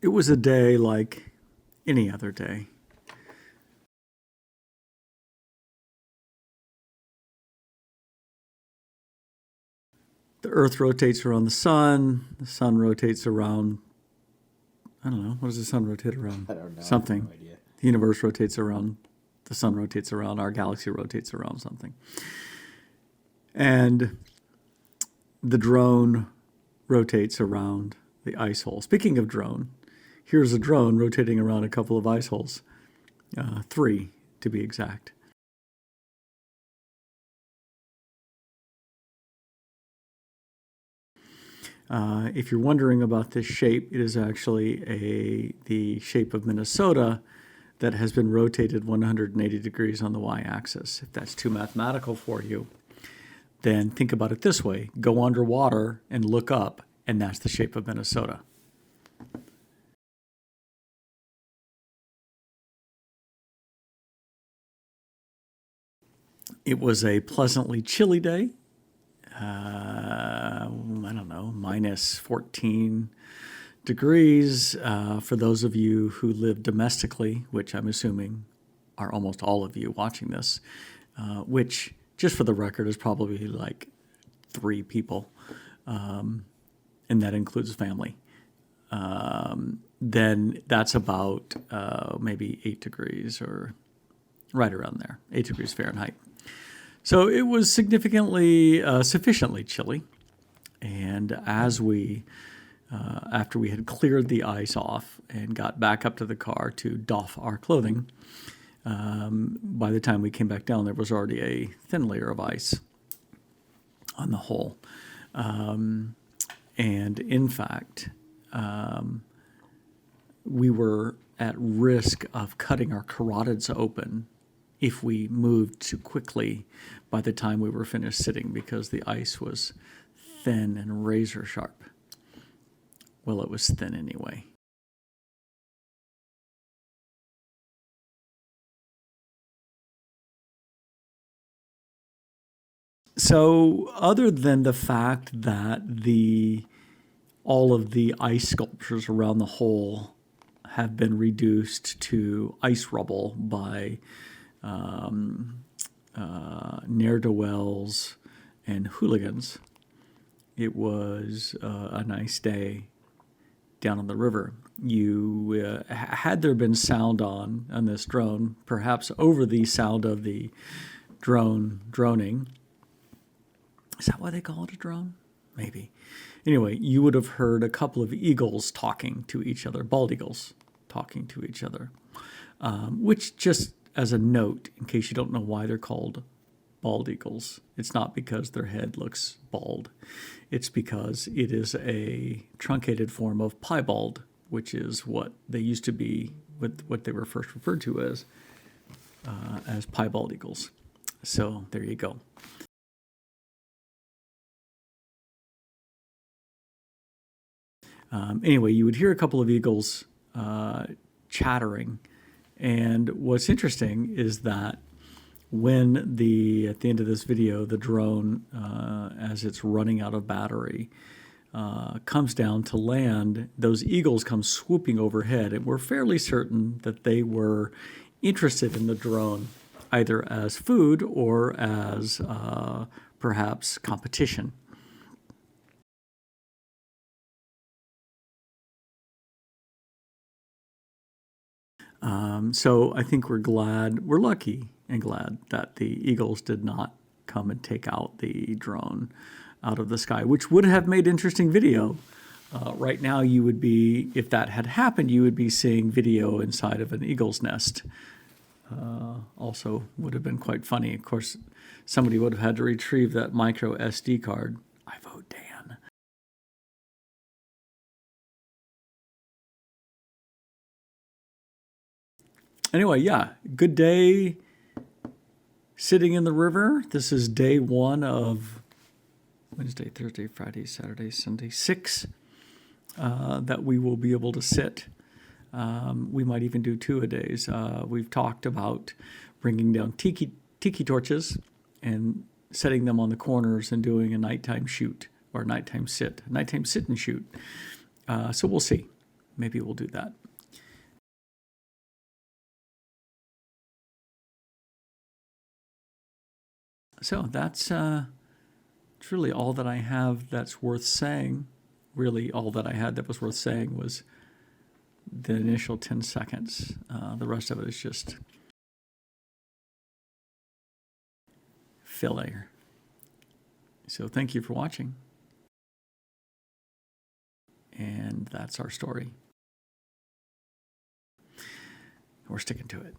It was a day like any other day. The Earth rotates around the sun rotates around, I don't know, what does the sun rotate around? I don't know. Something. I have no idea. The universe rotates around, the sun rotates around, our galaxy rotates around something. And the drone rotates around the ice hole. Speaking of drone, here's a drone rotating around a couple of ice holes, 3 to be exact. If you're wondering about this shape, it is actually the shape of Minnesota that has been rotated 180 degrees on the y-axis. If that's too mathematical for you, then think about it this way. Go underwater and look up, and that's the shape of Minnesota. It was a pleasantly chilly day. I don't know, minus 14 degrees. For those of you who live domestically, which I'm assuming are almost all of you watching this, which, just for the record, is probably like 3 people, and that includes family. Then that's about maybe 8 degrees or right around there, 8 degrees Fahrenheit. So it was sufficiently chilly. And as after we had cleared the ice off and got back up to the car to doff our clothing, by the time we came back down, there was already a thin layer of ice on the hole. And in fact, we were at risk of cutting our carotids open if we moved too quickly by the time we were finished sitting, because the ice was thin and razor sharp. Well, it was thin anyway. So other than the fact that all of the ice sculptures around the hole have been reduced to ice rubble by ne'er-do-wells and hooligans, it was a nice day down on the river. Had there been sound on this drone, perhaps over the sound of the droning, is that why they call it a drone? Maybe. Anyway, you would have heard a couple of eagles talking to each other, bald eagles talking to each other, which, just as a note, in case you don't know why they're called bald eagles, it's not because their head looks bald. It's because it is a truncated form of piebald, which is what they used to be, what they were first referred to as piebald eagles. So there you go. Anyway, you would hear a couple of eagles chattering. And what's interesting is that when at the end of this video, the drone, as it's running out of battery, comes down to land, those eagles come swooping overhead, and we're fairly certain that they were interested in the drone, either as food or as perhaps competition. So I think we're lucky and glad that the eagles did not come and take out the drone out of the sky, which would have made interesting video. Right now, if that had happened, you would be seeing video inside of an eagle's nest. Also would have been quite funny. Of course, somebody would have had to retrieve that micro SD card. I vote Dan. Anyway, yeah, good day sitting in the river. This is day 1 of Wednesday, Thursday, Friday, Saturday, Sunday, 6 that we will be able to sit. We might even do 2 a days. We've talked about bringing down tiki torches and setting them on the corners and doing a nighttime shoot or nighttime sit and shoot. So we'll see. maybe we'll do that. So that's truly all that I have that's worth saying. Really, all that I had that was worth saying was the initial 10 seconds. The rest of it is just filler. So thank you for watching. And that's our story. We're sticking to it.